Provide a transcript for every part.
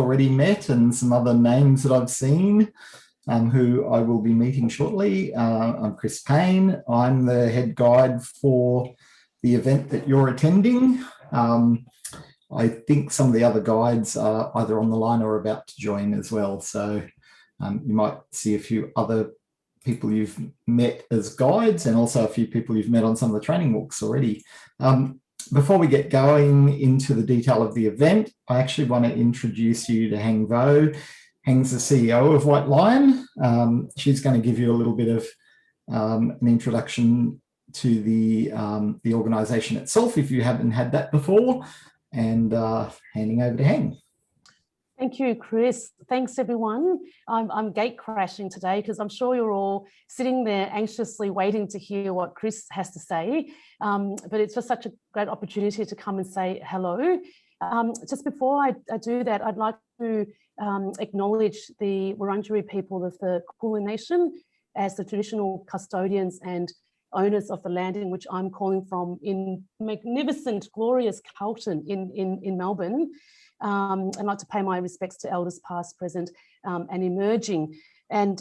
already met and some other names that I've seen, who I will be meeting shortly. I'm Chris Payne. I'm the head guide for the event that you're attending. I think some of the other guides are either on the line or about to join as well. So you might see a few other people you've met as guides and also a few people you've met on some of the training walks already. Before we get going into the detail of the event, I actually want to introduce you to Heng Vo. Heng's the CEO of White Lion. She's going to give you a little bit of an introduction to the organisation itself if you haven't had that before, and handing over to Heng. Thank you, Chris. Thanks, everyone. I'm gate crashing today because I'm sure you're all sitting there anxiously waiting to hear what Chris has to say. But it's just such a great opportunity to come and say hello. Just before I do that, I'd like to acknowledge the Wurundjeri people of the Kulin Nation as the traditional custodians and owners of the land in which I'm calling from in magnificent, glorious Carlton in Melbourne. I'd like to pay my respects to elders past, present, and emerging. And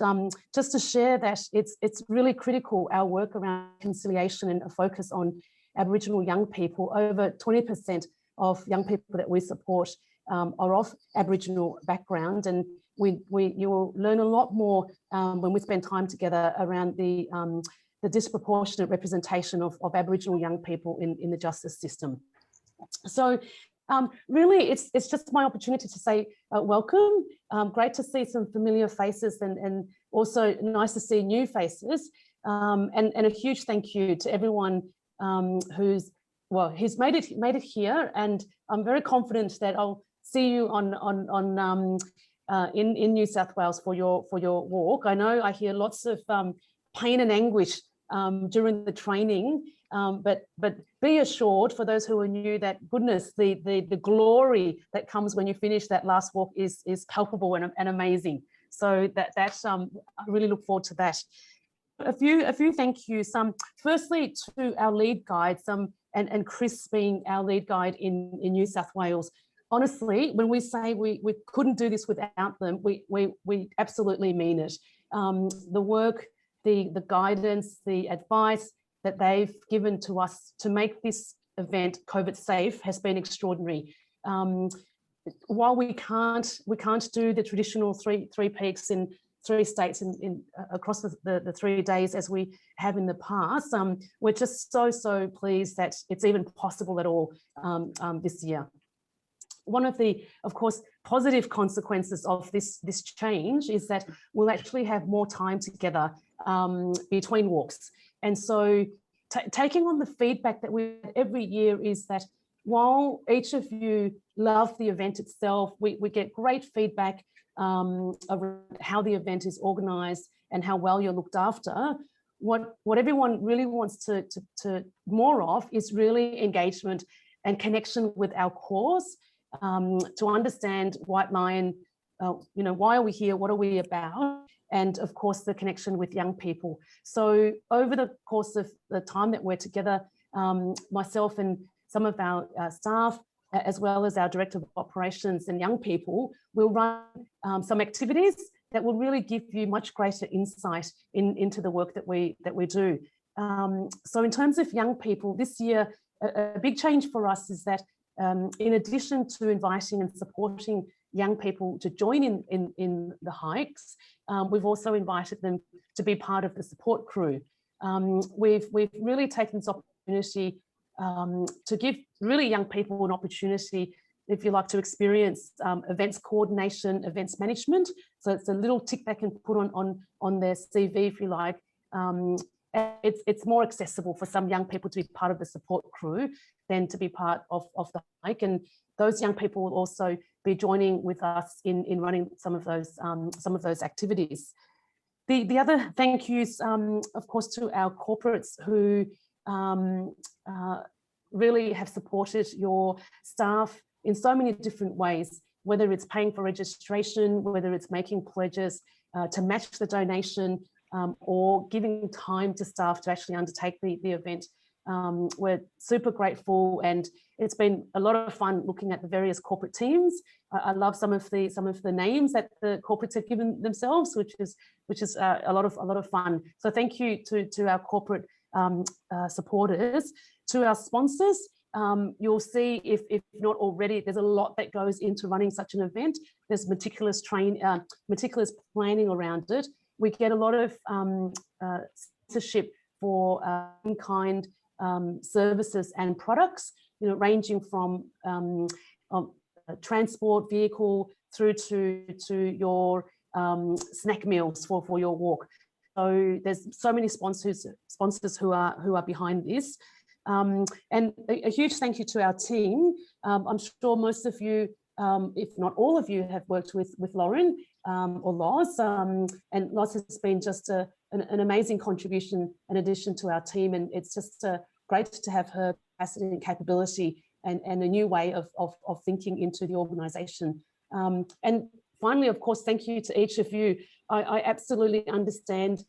just to share that it's really critical, our work around conciliation and a focus on Aboriginal young people. Over 20% of young people that we support are of Aboriginal background, and you will learn a lot more when we spend time together around the disproportionate representation of Aboriginal young people in the justice system. So really, it's just my opportunity to say welcome. Great to see some familiar faces and also nice to see new faces. And a huge thank you to everyone who's made it here. And I'm very confident that I'll see you in New South Wales for your walk. I know I hear lots of pain and anguish during the training. But be assured, for those who are new, that goodness, the glory that comes when you finish that last walk is palpable and amazing. So that's I really look forward to that. A few thank yous. Firstly to our lead guides, and Chris being our lead guide in New South Wales. Honestly, when we say we couldn't do this without them, we absolutely mean it. The work, the guidance, the advice that they've given to us to make this event COVID safe has been extraordinary. While we can't do the traditional three peaks in 3 states across the 3 days as we have in the past, we're just so pleased that it's even possible at all this year. One of the, of course, positive consequences of this change is that we'll actually have more time together between walks. And so taking on the feedback that we have every year is that while each of you love the event itself, we get great feedback around how the event is organised and how well you're looked after. What everyone really wants to more of is really engagement and connection with our cause, to understand White Lion, why are we here, what are we about? And of course, the connection with young people. So over the course of the time that we're together, myself and some of our staff, as well as our Director of Operations and young people, will run some activities that will really give you much greater insight into the work that we do. So in terms of young people, this year, a big change for us is that in addition to inviting and supporting young people to join in the hikes, we've also invited them to be part of the support crew. We've really taken this opportunity to give really young people an opportunity, if you like, to experience events coordination, events management. So it's a little tick they can put on their CV, if you like. It's more accessible for some young people to be part of the support crew than to be part of the hike. And those young people will also be joining with us in running some of those activities. The other thank yous, of course, to our corporates who really have supported your staff in so many different ways, whether it's paying for registration, whether it's making pledges to match the donation, or giving time to staff to actually undertake the event. We're super grateful, and it's been a lot of fun looking at the various corporate teams. I love some of the names that the corporates have given themselves, which is a lot of fun. So thank you to our corporate supporters, to our sponsors. You'll see, if not already, there's a lot that goes into running such an event. There's meticulous planning around it. We get a lot of sponsorship for in-kind services and products, ranging from transport vehicle through to your snack meals for your walk. So there's so many sponsors who are behind this. And a huge thank you to our team. I'm sure most of you, if not all of you, have worked with Lauren or Loz, and Loz has been just an amazing contribution in addition to our team, and it's just great to have her capacity and capability and a new way of thinking into the organisation. And finally, of course, thank you to each of you. I absolutely understand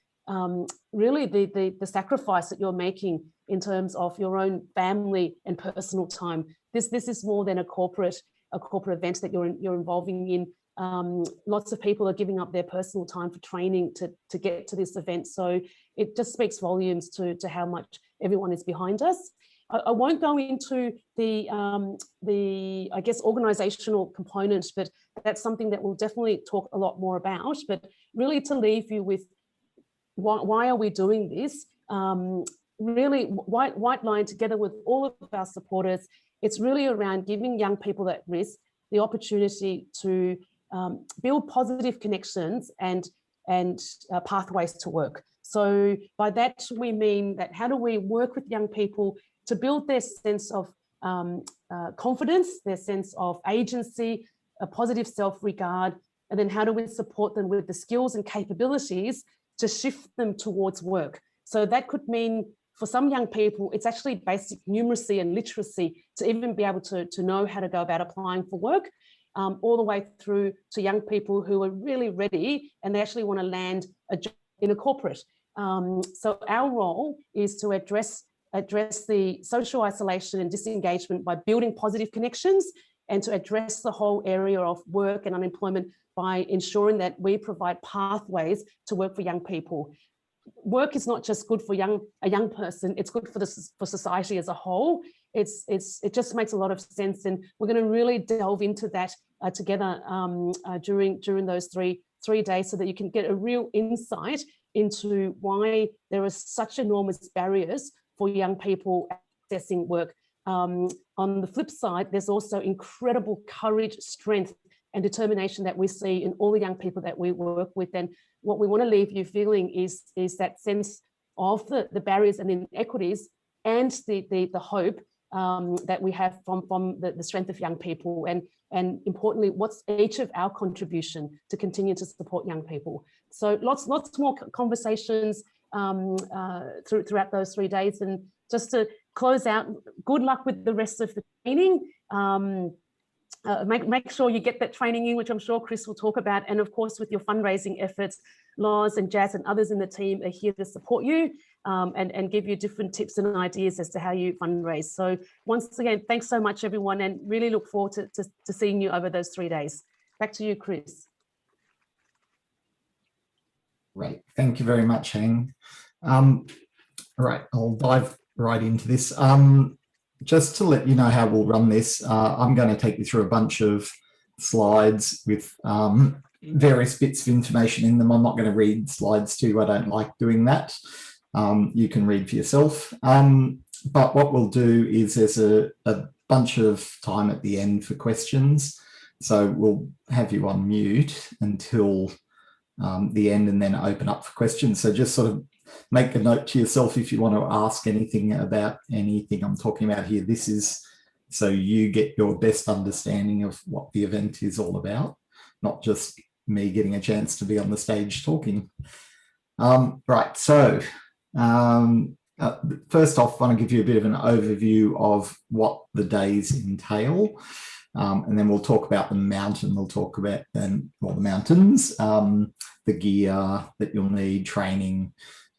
really the sacrifice that you're making in terms of your own family and personal time. This is more than a corporate event that you're involving in. Lots of people are giving up their personal time for training to get to this event. So it just speaks volumes to how much everyone is behind us. I won't go into the I guess organizational component, but that's something that we'll definitely talk a lot more about. But really to leave you with why are we doing this? Really, White Lion, together with all of our supporters, it's really around giving young people at risk the opportunity to build positive connections and pathways to work. So by that, we mean that how do we work with young people to build their sense of confidence, their sense of agency, a positive self-regard, and then how do we support them with the skills and capabilities to shift them towards work? So that could mean, for some young people, it's actually basic numeracy and literacy to even be able to know how to go about applying for work, all the way through to young people who are really ready and they actually want to land a job in a corporate. So our role is to address the social isolation and disengagement by building positive connections, and to address the whole area of work and unemployment by ensuring that we provide pathways to work for young people. Work is not just good for a young person, it's good for society as a whole. It just makes a lot of sense, and we're going to really delve into that together during those three days, so that you can get a real insight into why there are such enormous barriers for young people accessing work. On the flip side, there's also incredible courage, strength, and determination that we see in all the young people that we work with. And what we want to leave you feeling is that sense of the barriers and inequities, and the hope that we have from the strength of young people, and importantly, what's each of our contribution to continue to support young people. So lots more conversations throughout those 3 days. And just to close out, good luck with the rest of the training. Make sure you get that training in, which I'm sure Chris will talk about. And of course, with your fundraising efforts, Loz and Jazz and others in the team are here to support you and give you different tips and ideas as to how you fundraise. So once again, thanks so much, everyone, and really look forward to seeing you over those 3 days. Back to you, Chris. Great. Thank you very much, Heng. All right, I'll dive right into this. Just to let you know how we'll run this, I'm going to take you through a bunch of slides with various bits of information in them. I'm not going to read slides to you. I don't like doing that. You can read for yourself. But what we'll do is there's a bunch of time at the end for questions. So we'll have you on mute until the end and then open up for questions. So just sort of make a note to yourself if you want to ask anything about anything I'm talking about here. This is so you get your best understanding of what the event is all about, not just me getting a chance to be on the stage talking. Right, so first off, I want to give you a bit of an overview of what the days entail. And then we'll talk about the mountain. We'll talk about the mountains, the gear that you'll need, training,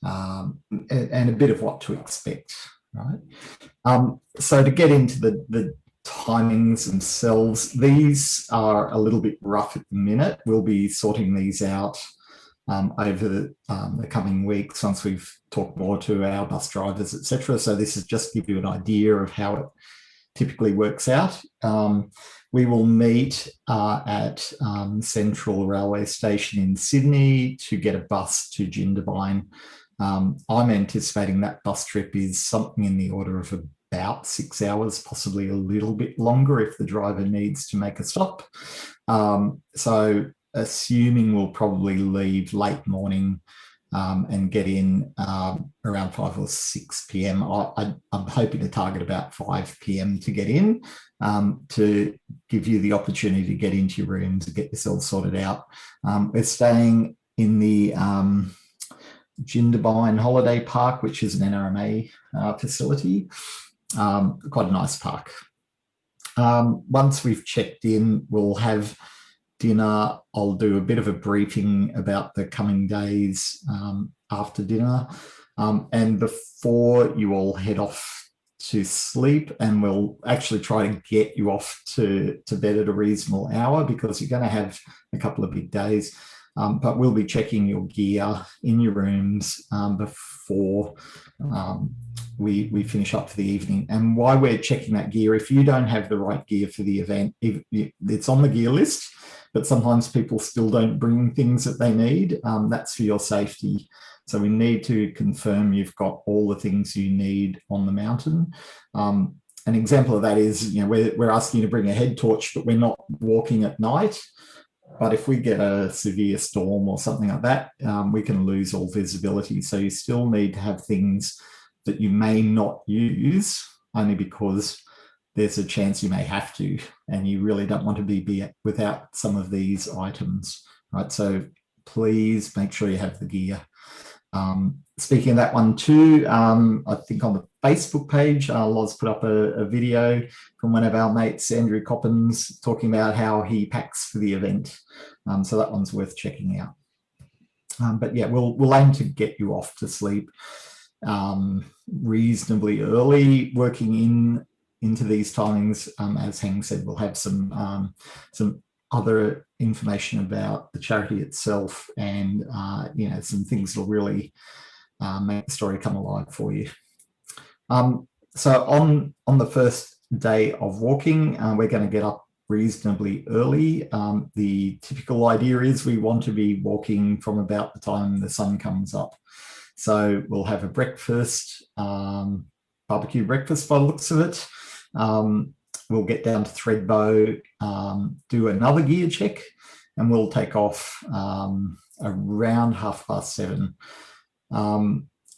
and a bit of what to expect. right? So to get into the timings themselves, these are a little bit rough at the minute. We'll be sorting these out over the coming weeks once we've talked more to our bus drivers, etc. So this is just to give you an idea of how it typically works out. We will meet at Central Railway Station in Sydney to get a bus to Jindabyne. I'm anticipating that bus trip is something in the order of about 6 hours, possibly a little bit longer if the driver needs to make a stop. So assuming we'll probably leave late morning and get in around 5 or 6 p.m. I'm hoping to target about 5 p.m. to get in to give you the opportunity to get into your rooms and get yourself sorted out. We're staying in the Jindabyne Holiday Park, which is an NRMA facility. Quite a nice park. Once we've checked in, we'll have dinner. I'll do a bit of a briefing about the coming days after dinner. And before you all head off to sleep, and we'll actually try to get you off to bed at a reasonable hour because you're going to have a couple of big days. But we'll be checking your gear in your rooms before we finish up for the evening. And why we're checking that gear, if you don't have the right gear for the event, it's on the gear list, but sometimes people still don't bring things that they need. That's for your safety. So we need to confirm you've got all the things you need on the mountain. An example of that is, we're asking you to bring a head torch, but we're not walking at night. But if we get a severe storm or something like that, we can lose all visibility. So you still need to have things that you may not use only because there's a chance you may have to, and you really don't want to be without some of these items, right? So please make sure you have the gear. Speaking of that one too, I think on the Facebook page, Loz put up a video from one of our mates, Andrew Coppins, talking about how he packs for the event. So that one's worth checking out. But yeah, we'll aim to get you off to sleep reasonably early. Working into these timings, as Heng said, we'll have some other information about the charity itself, and some things that'll really make the story come alive for you. So on the first day of walking, we're going to get up reasonably early. The typical idea is we want to be walking from about the time the sun comes up. So we'll have a breakfast, barbecue breakfast by the looks of it. We'll get down to Thredbo, do another gear check, and we'll take off around 7:30,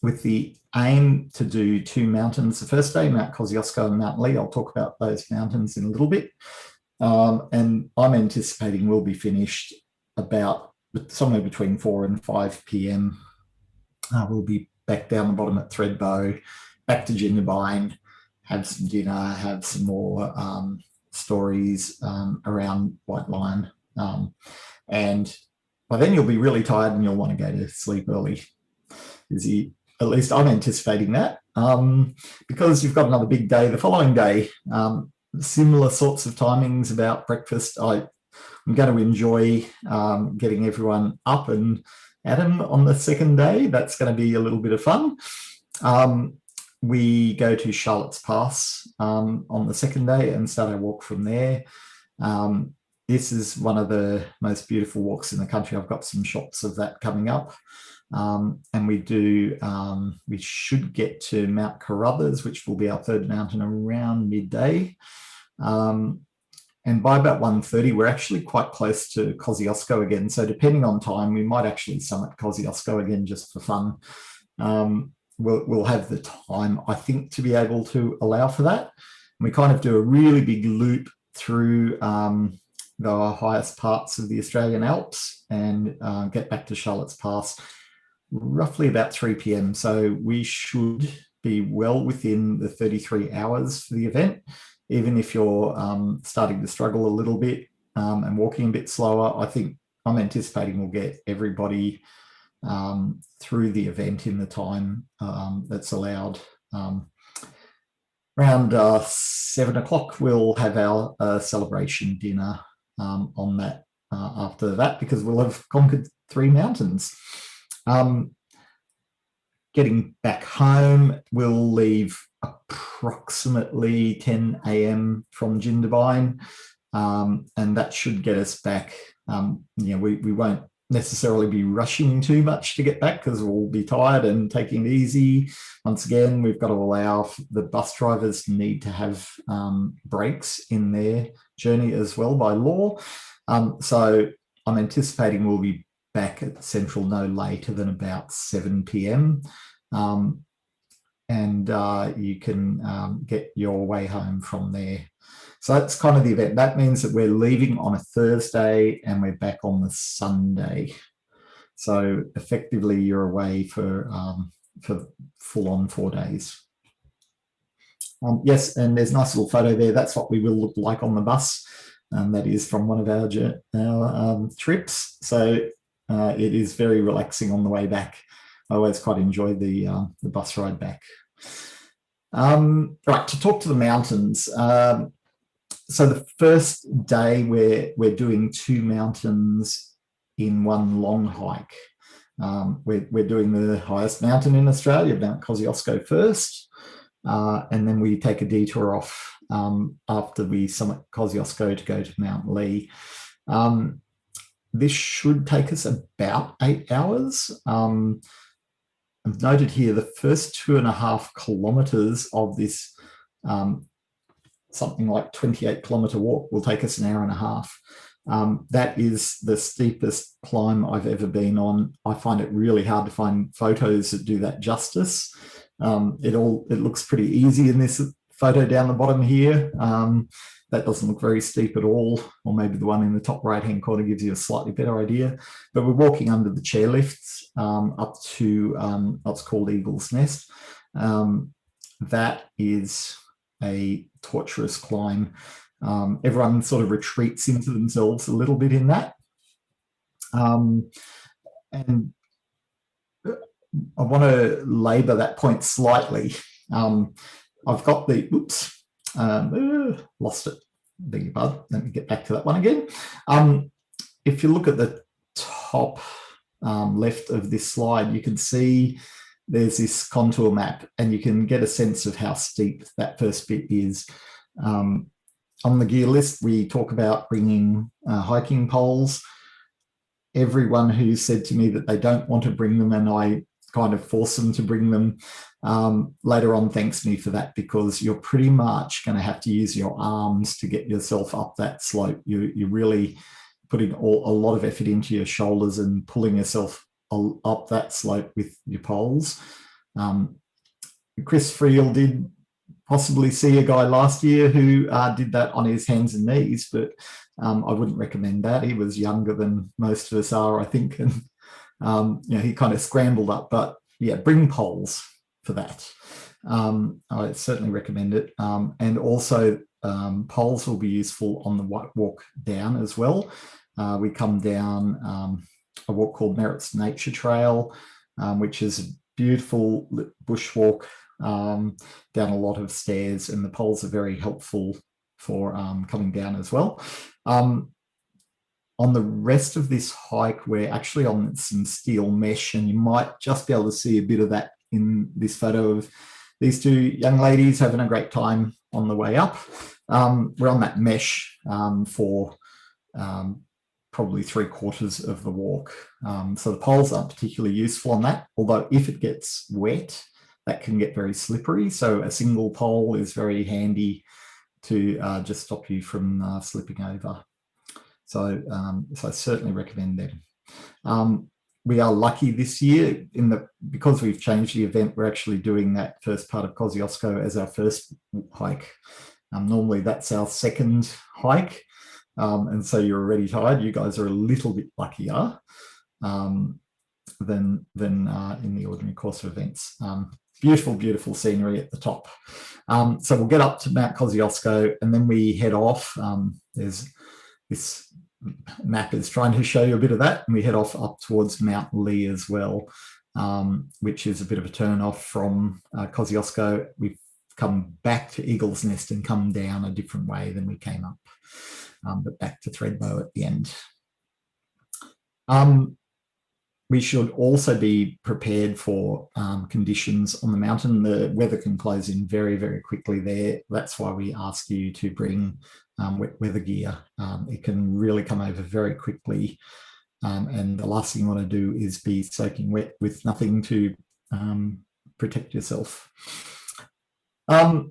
with the aim to do 2 mountains the first day, Mount Kosciuszko and Mount Lee. I'll talk about those mountains in a little bit. And I'm anticipating we'll be finished about somewhere between 4 and 5 p.m. We'll be back down the bottom at Thredbo, back to Jindabyne, have some dinner, have some more stories around White Lion. And by then you'll be really tired and you'll want to go to sleep early. At least I'm anticipating that, because you've got another big day the following day. Similar sorts of timings about breakfast. I'm going to enjoy getting everyone up and at 'em on the second day. That's going to be a little bit of fun. We go to Charlotte's Pass on the second day and start our walk from there. This is one of the most beautiful walks in the country. I've got some shots of that coming up. And we should get to Mount Carruthers, which will be our third mountain, around midday. And by about 1:30, we're actually quite close to Kosciuszko again. So depending on time, we might actually summit Kosciuszko again just for fun. We'll have the time, I think, to be able to allow for that. And we kind of do a really big loop through the highest parts of the Australian Alps and get back to Charlotte's Pass roughly about 3 p.m. So we should be well within the 33 hours for the event. Even if you're starting to struggle a little bit and walking a bit slower, I think I'm anticipating we'll get everybody through the event in the time that's allowed. Around 7 o'clock, we'll have our celebration dinner on that after that, because we'll have conquered 3 mountains. Getting back home, we'll leave approximately 10 a.m. from Jindabyne, and that should get us back. We won't necessarily be rushing too much to get back, because we'll be tired and taking it easy. Once again, we've got to allow the bus drivers need to have breaks in their journey as well by law. So I'm anticipating we'll be back at Central no later than about 7 p.m. And you can get your way home from there. So that's kind of the event. That means that we're leaving on a Thursday and we're back on the Sunday. So effectively, you're away for full on 4 days. Yes, and there's a nice little photo there. That's what we will look like on the bus. That is from one of our trips. So it is very relaxing on the way back. I always quite enjoy the bus ride back. Right, to talk to the mountains. So the first day we're doing 2 mountains in one long hike. We're doing the highest mountain in Australia, Mount Kosciuszko, first, and then we take a detour off after we summit Kosciuszko to go to Mount Lee. This should take us about 8 hours. I've noted here the first 2.5 kilometres of this something like 28-kilometre walk will take us an hour and a half. That is the steepest climb I've ever been on. I find it really hard to find photos that do that justice. It looks pretty easy in this photo down the bottom here. That doesn't look very steep at all, or maybe the one in the top right-hand corner gives you a slightly better idea. But we're walking under the chairlifts up to what's called Eagle's Nest. That is a torturous climb. Everyone sort of retreats into themselves a little bit in that. And I want to labour that point slightly. I've got the, lost it. Beg your pardon. Let me get back to that one again. If you look at the top left of this slide, you can see there's this contour map, and you can get a sense of how steep that first bit is. On the gear list, we talk about bringing hiking poles. Everyone who said to me that they don't want to bring them, and I kind of force them to bring them, later on thanks me for that, because you're pretty much going to have to use your arms to get yourself up that slope. You're really putting a lot of effort into your shoulders and pulling yourself up that slope with your poles. Chris Friel did possibly see a guy last year who did that on his hands and knees, but I wouldn't recommend that. He was younger than most of us are, I think, and he kind of scrambled up. But yeah, bring poles for that. I certainly recommend it. And also poles will be useful on the walk down as well. We come down a walk called Merritt's Nature Trail, which is a beautiful bushwalk down a lot of stairs, and the poles are very helpful for coming down as well. On the rest of this hike, we're actually on some steel mesh, and you might just be able to see a bit of that in this photo of these 2 young ladies having a great time on the way up. We're on that mesh for probably 3/4 of the walk. So the poles aren't particularly useful on that, although if it gets wet, that can get very slippery. So a single pole is very handy to just stop you from slipping over. So I certainly recommend them. We are lucky this year because we've changed the event, we're actually doing that first part of Kosciuszko as our first hike. Normally that's our second hike. And so you're already tired. You guys are a little bit luckier than in the ordinary course of events. Beautiful, beautiful scenery at the top. So we'll get up to Mount Kosciuszko, and then we head off. There's this map is trying to show you a bit of that, and we head off up towards Mount Lee as well, which is a bit of a turn off from Kosciuszko. We come back to Eagle's Nest and come down a different way than we came up, but back to Thredbo at the end. We should also be prepared for conditions on the mountain. The weather can close in very, very quickly there. That's why we ask you to bring wet weather gear. It can really come over very quickly. And the last thing you want to do is be soaking wet with nothing to protect yourself. Right,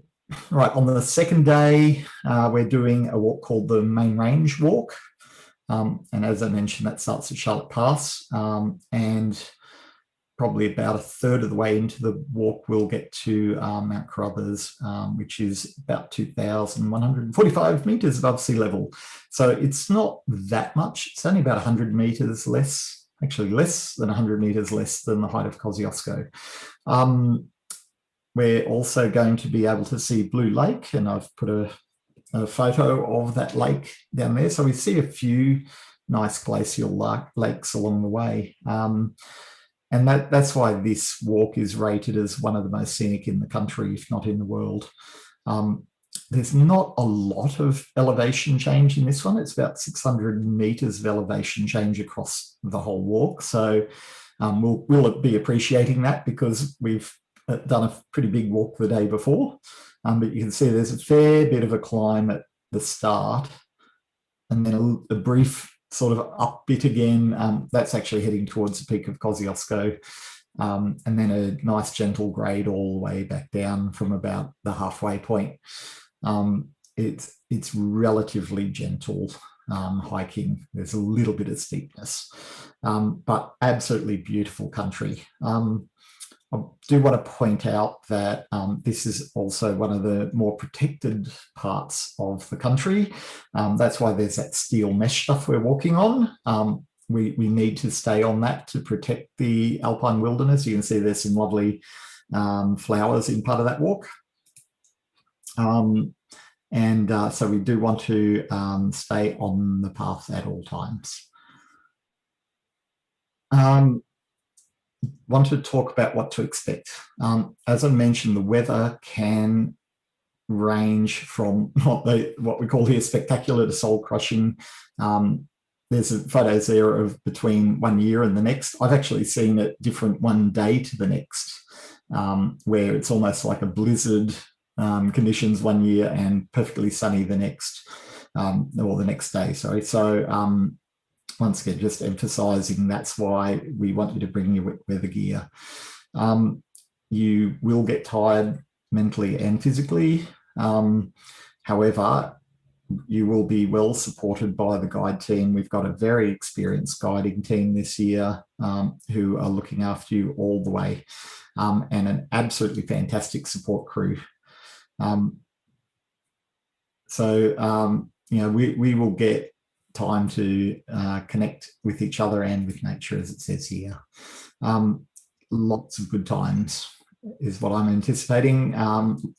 on the second day, we're doing a walk called the Main Range Walk. And as I mentioned, that starts at Charlotte Pass, and probably about a third of the way into the walk, we'll get to Mount Carruthers, which is about 2,145 metres above sea level. So it's not that much. It's only about 100 metres less, actually less than 100 metres less than the height of Kosciuszko. We're also going to be able to see Blue Lake, and I've put a photo of that lake down there. So we see a few nice glacial lakes along the way. And that's why this walk is rated as one of the most scenic in the country, if not in the world. There's not a lot of elevation change in this one. It's about 600 metres of elevation change across the whole walk. So we'll be appreciating that because we've done a pretty big walk the day before. But you can see there's a fair bit of a climb at the start, and then a brief sort of up bit again. That's actually heading towards the peak of Kosciuszko, and then a nice gentle grade all the way back down from about the halfway point. It's relatively gentle hiking. There's a little bit of steepness, but absolutely beautiful country. I do want to point out that this is also one of the more protected parts of the country. That's why there's that steel mesh stuff we're walking on. We need to stay on that to protect the alpine wilderness. You can see there's some lovely flowers in part of that walk. So we do want to stay on the path at all times. Want to talk about what to expect. As I mentioned, the weather can range from what we call here spectacular to soul crushing. There's photos there of between 1 year and the next. I've actually seen it different one day to the next, where it's almost like a blizzard conditions 1 year and perfectly sunny the next, or the next day, sorry. So once again, just emphasising that's why we want you to bring your wet weather gear. You will get tired mentally and physically. However, you will be well supported by the guide team. We've got a very experienced guiding team this year who are looking after you all the way, and an absolutely fantastic support crew. We will get time to connect with each other and with nature, as it says here. Lots of good times is what I'm anticipating.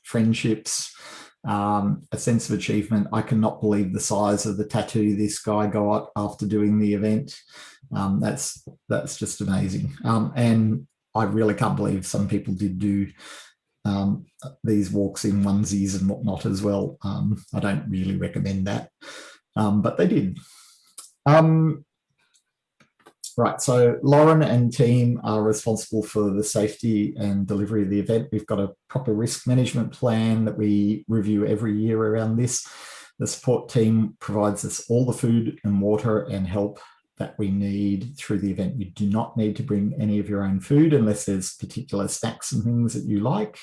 Friendships, a sense of achievement. I cannot believe the size of the tattoo this guy got after doing the event. That's just amazing. And I really can't believe some people did do these walks in onesies and whatnot as well. I don't really recommend that. But they did. Right, so Lauren and team are responsible for the safety and delivery of the event. We've got a proper risk management plan that we review every year around this. The support team provides us all the food and water and help that we need through the event. You do not need to bring any of your own food unless there's particular snacks and things that you like.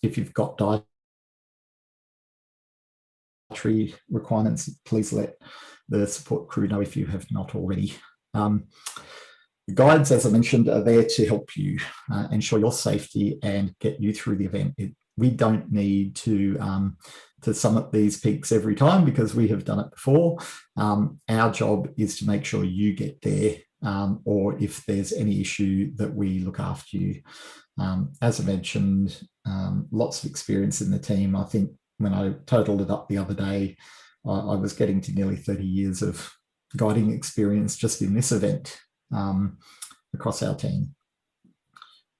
If you've got dietary requirements, please let the support crew know if you have not already. The guides, as I mentioned, are there to help you ensure your safety and get you through the event. We don't need to summit these peaks every time because we have done it before. Our job is to make sure you get there, or if there's any issue that we look after you. As I mentioned, lots of experience in the team. I think when I totaled it up the other day, I was getting to nearly 30 years of guiding experience just in this event across our team.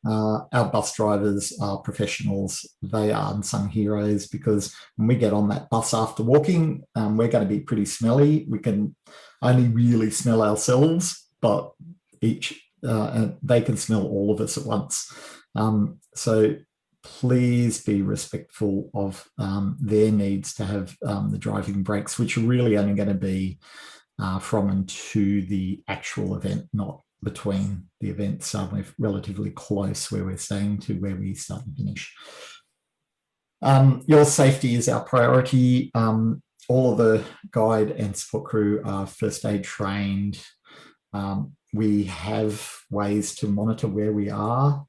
Our bus drivers are professionals. They are unsung heroes, because when we get on that bus after walking, we're going to be pretty smelly. We can only really smell ourselves, but they can smell all of us at once. So please be respectful of their needs to have the driving breaks, which are really only going to be from and to the actual event, not between the events. We're relatively close where we're staying to where we start and finish. Your safety is our priority. All of the guide and support crew are first aid trained. We have ways to monitor where we are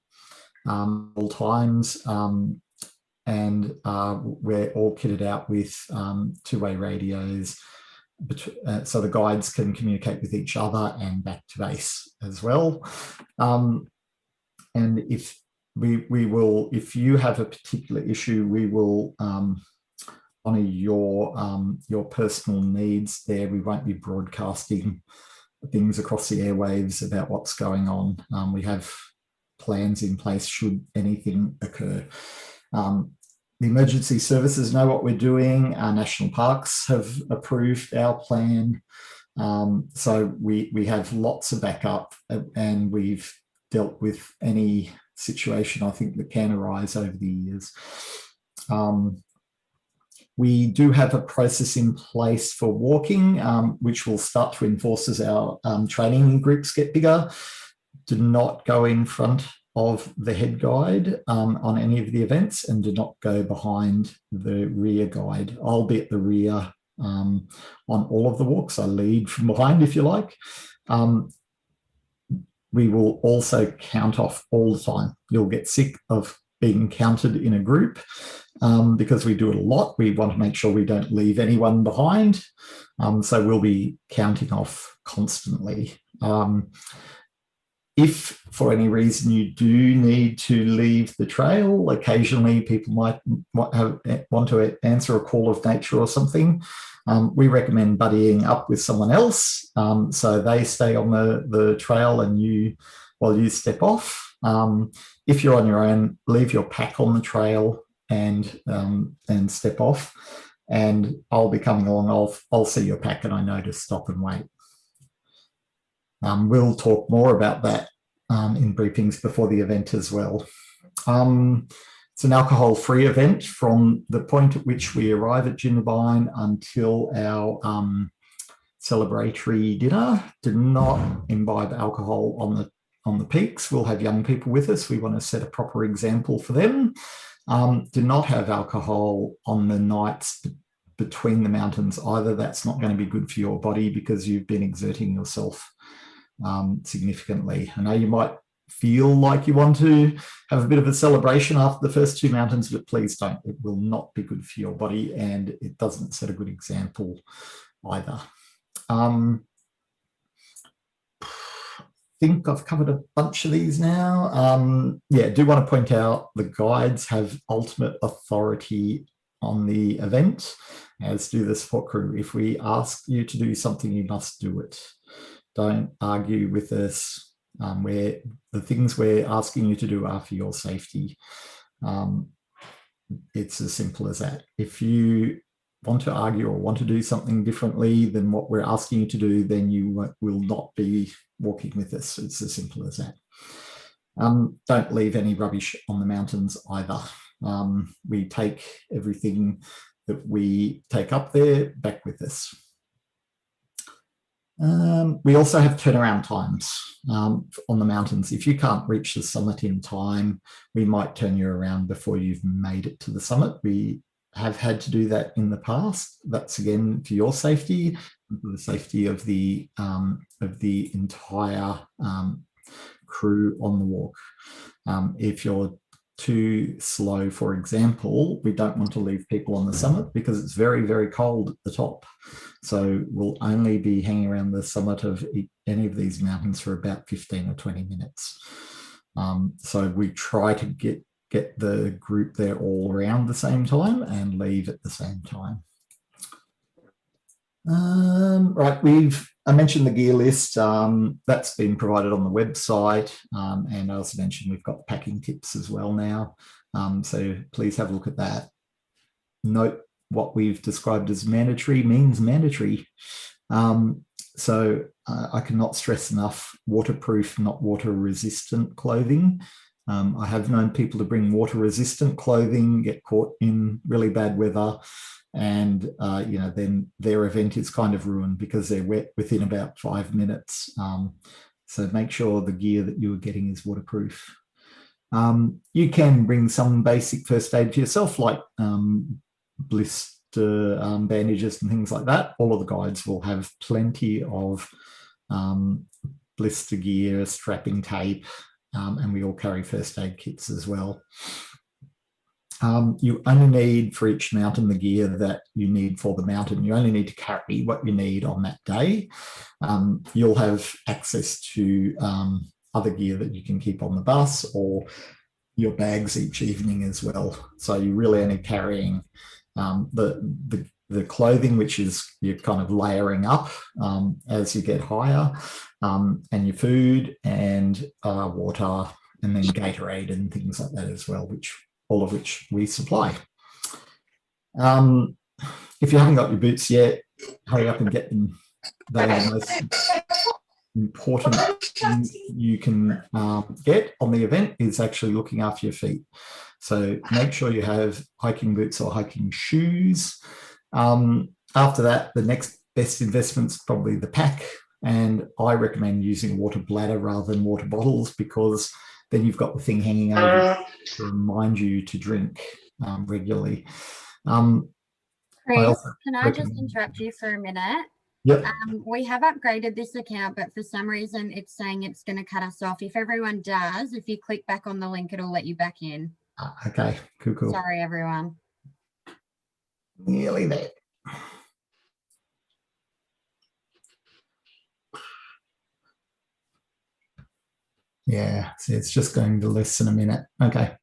all times, and we're all kitted out with two-way radios, so the guides can communicate with each other and back to base as well. And if if you have a particular issue, we will honour your personal needs there. We won't be broadcasting things across the airwaves about what's going on. We have plans in place should anything occur. The emergency services know what we're doing. Our national parks have approved our plan. So we have lots of backup, and we've dealt with any situation I think that can arise over the years. We do have a process in place for walking, which will start to enforce as our training groups get bigger. Do not go in front of the head guide on any of the events, and do not go behind the rear guide. I'll be at the rear on all of the walks. I lead from behind, if you like. We will also count off all the time. You'll get sick of being counted in a group because we do it a lot. We want to make sure we don't leave anyone behind. So we'll be counting off constantly. If for any reason you do need to leave the trail, occasionally people might want to answer a call of nature or something. We recommend buddying up with someone else, so they stay on the trail and while you step off. If you're on your own, leave your pack on the trail and step off. And I'll be coming along. I'll see your pack and I know to stop and wait. We'll talk more about that in briefings before the event as well. It's an alcohol-free event from the point at which we arrive at Jindabyne until our celebratory dinner. Do not imbibe alcohol on the peaks. We'll have young people with us. We want to set a proper example for them. Do not have alcohol on the nights between the mountains either. That's not going to be good for your body because you've been exerting yourself significantly. I know you might feel like you want to have a bit of a celebration after the first two mountains, but please don't. It will not be good for your body, and it doesn't set a good example either. I think I've covered a bunch of these now. Yeah, I do want to point out the guides have ultimate authority on the event, as do the support crew. If we ask you to do something, you must do it. Don't argue with us. Where the things we're asking you to do are for your safety. It's as simple as that. If you want to argue or want to do something differently than what we're asking you to do, then you will not be walking with us. It's as simple as that. Don't leave any rubbish on the mountains either. We take everything that we take up there back with us. We also have turnaround times on the mountains. If you can't reach the summit in time, we might turn you around before you've made it to the summit. We have had to do that in the past. That's again for your safety, and for the safety of the entire crew on the walk. If you're too slow, for example, we don't want to leave people on the summit because it's very, very cold at the top. So we'll only be hanging around the summit of any of these mountains for about 15 or 20 minutes. So we try to get the group there all around the same time and leave at the same time. Right, I mentioned the gear list. That's been provided on the website. And I also mentioned we've got packing tips as well now. So please have a look at that. Note what we've described as mandatory means mandatory. So I cannot stress enough waterproof, not water resistant clothing. I have known people to bring water resistant clothing, get caught in really bad weather, and then their event is kind of ruined because they're wet within about 5 minutes. So make sure the gear that you're getting is waterproof. You can bring some basic first aid to yourself, like blister bandages and things like that. All of the guides will have plenty of blister gear, strapping tape, and we all carry first aid kits as well. You only need for each mountain the gear that you need for the mountain. You only need to carry what you need on that day. You'll have access to other gear that you can keep on the bus or your bags each evening as well. So you're really only carrying the clothing, which is you're kind of layering up as you get higher, and your food and water, and then Gatorade and things like that as well, all of which we supply. If you haven't got your boots yet, hurry up and get them. They are the most important thing you can get on the event is actually looking after your feet. So make sure you have hiking boots or hiking shoes. After that, the next best investment is probably the pack. And I recommend using a water bladder rather than water bottles, because then you've got the thing hanging over to remind you to drink regularly. Chris, can I just interrupt you for a minute? Yep. We have upgraded this account, but for some reason it's saying it's going to cut us off. If everyone does, if you click back on the link, it'll let you back in. Okay, cool. Sorry, everyone. Nearly there. Yeah, so it's just going to less than a minute. Okay.